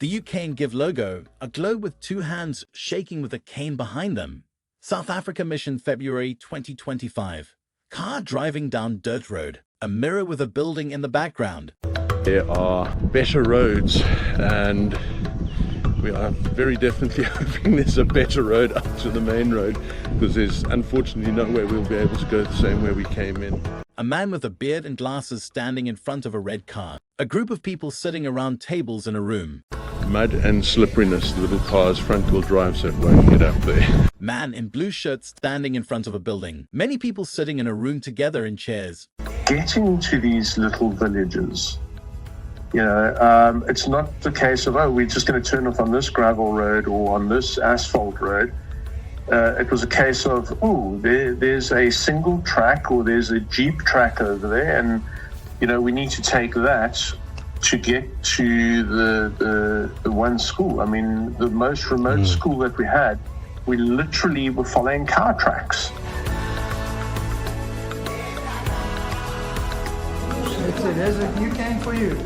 The UK and Give logo, a globe with two hands shaking with a cane behind them. South Africa mission February 2025. Car driving down dirt road. A mirror with a building in the background. There are better roads, and we are very definitely hoping there's a better road up to the main road, because there's unfortunately no way we'll be able to go the same way we came in. A man with a beard and glasses standing in front of a red car. A group of people sitting around tables in a room. Mud and slipperiness, the little car's front-wheel drive, so it won't get up there. Man in blue shirt standing in front of a building. Many people sitting in a room together in chairs. Getting to these little villages, it's not the case of, oh, we're just going to turn off on this gravel road or on this asphalt road. It was a case of, there's a single track or there's a jeep track over there, and we need to take that to get to the one school. I mean, the most remote school that we had, we literally were following car tracks. That's it. There's a new cane for you.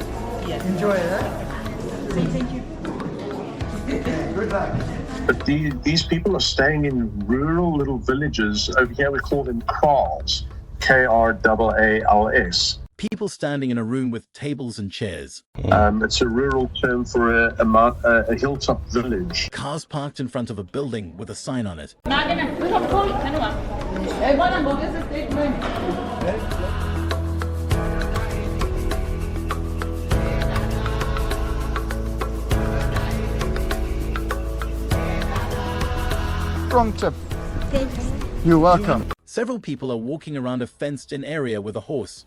Yes. Enjoy it. Thank you. Okay, good luck. But these people are staying in rural little villages. Over here we call them kraals, Kralls. People standing in a room with tables and chairs. It's a rural term for a hilltop village. Cars parked in front of a building with a sign on it. Strong tip. Thanks. You're welcome. Several people are walking around a fenced-in area with a horse.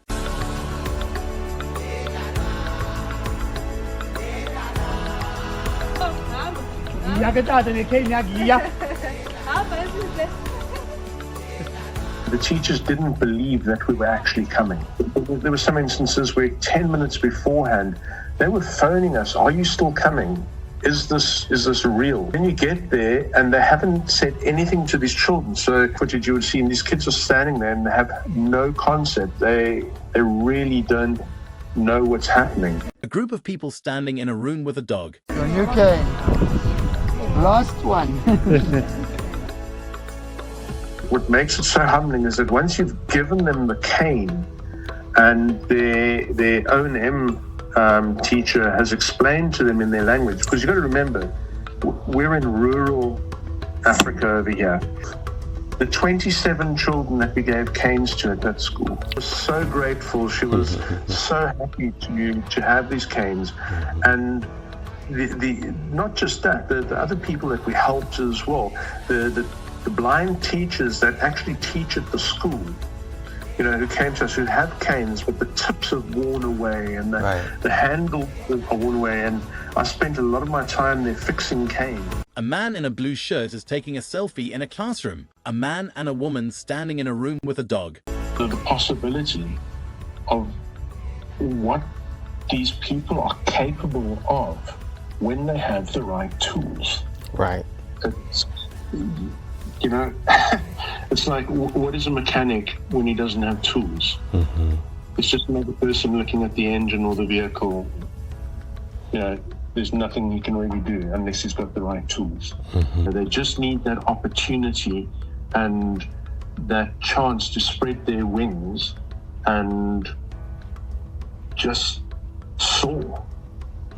The teachers didn't believe that we were actually coming. There were some instances where 10 minutes beforehand, they were phoning us, are you still coming? Is this real? Then you get there and they haven't said anything to these children. So footage you would see, and these kids are standing there and they have no concept. They really don't know what's happening. A group of people standing in a room with a dog. Your new cane. Last one. What makes it so humbling is that once you've given them the cane and their O&M teacher has explained to them in their language, because you've got to remember, we're in rural Africa over here. The 27 children that we gave canes to at that school was so grateful. She was so happy to have these canes. And the not just that, the other people that we helped as well, the blind teachers that actually teach at the school, who came to us, who have canes, but the tips have worn away and the handles are worn away. And I spent a lot of my time there fixing canes. A man in a blue shirt is taking a selfie in a classroom. A man and a woman standing in a room with a dog. The possibility of what these people are capable of when they have the right tools. Right. It's, it's like, what is a mechanic when he doesn't have tools? Mm-hmm. It's just another person looking at the engine or the vehicle. There's nothing he can really do unless he's got the right tools. Mm-hmm. They just need that opportunity and that chance to spread their wings and just soar.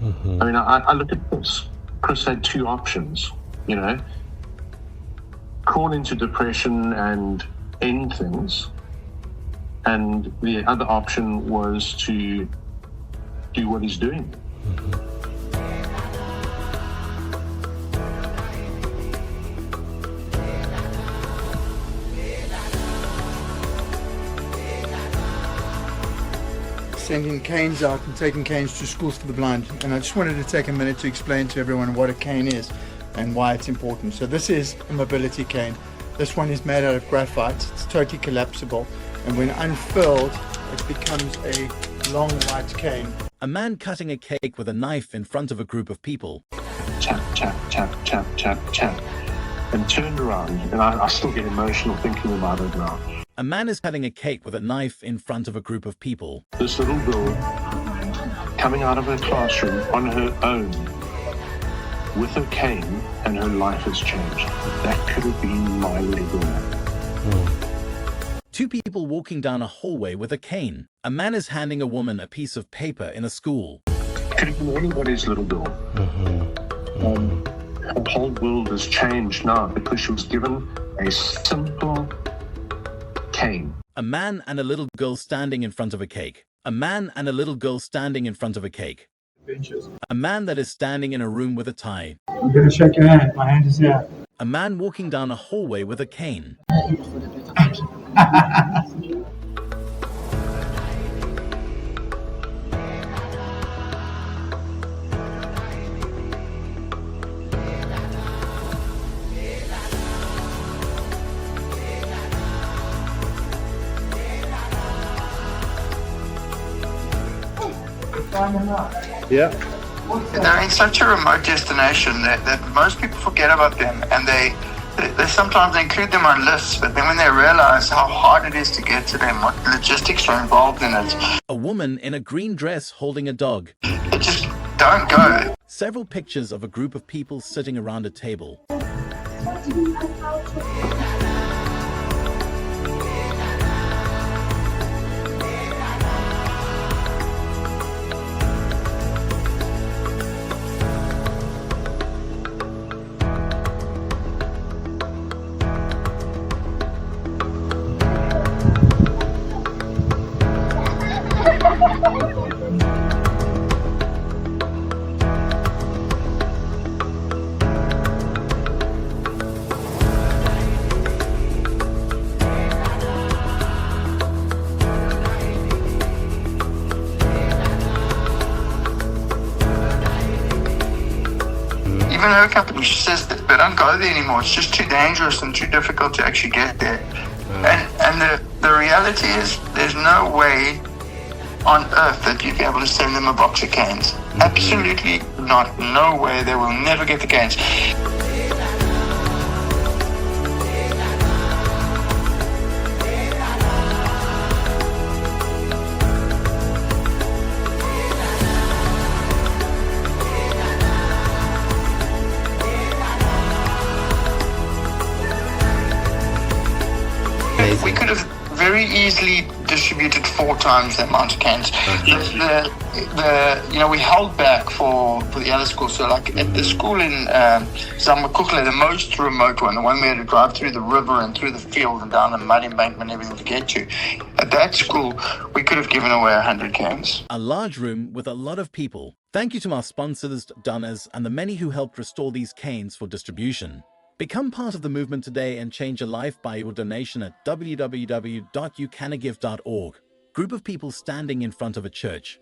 Mm-hmm. I mean, I look at Chris. Chris had two options, crawl into depression and end things. And the other option was to do what he's doing. Mm-hmm. Sending canes out and taking canes to schools for the blind. And I just wanted to take a minute to explain to everyone what a cane is and why it's important. So this is a mobility cane. This one is made out of graphite. It's totally collapsible. And when unfurled, it becomes a long white cane. A man cutting a cake with a knife in front of a group of people. Chap, chap, chap, chap, chap, chap. And turned around. And I still get emotional thinking about it now. A man is cutting a cake with a knife in front of a group of people. This little girl coming out of her classroom on her own with a cane and her life has changed. That could have been my little man. Two people walking down a hallway with a cane. A man is handing a woman a piece of paper in a school. Could have been anybody's little girl. Her whole world has changed now because she was given a simple cane. A man and a little girl standing in front of a cake. A man and a little girl standing in front of a cake. A man that is standing in a room with a tie. I'm going to shake your hand. My hand is here. A man walking down a hallway with a cane. Yeah. They're in such a remote destination that most people forget about them, and they sometimes include them on lists, but then when they realize how hard it is to get to them, what logistics are involved in it, A woman in a green dress holding a dog. they just don't go. Several pictures of a group of people sitting around a table. Even her company, she says that they don't go there anymore. It's just too dangerous and too difficult to actually get there. And the reality is there's no way on earth that you'd be able to send them a box of canes. Absolutely not. No way. They will never get the canes. We could have very easily distributed 4 times the amount of cans. We held back for the other schools. So like at the school in Zamakukle, the most remote one, the one we had to drive through the river and through the field and down the mud embankment and everything to get to. At that school, we could have given away 100 cans. A large room with a lot of people. Thank you to our sponsors, donors, and the many who helped restore these canes for distribution. Become part of the movement today and change a life by your donation at www.youcanagive.org. Group of people standing in front of a church.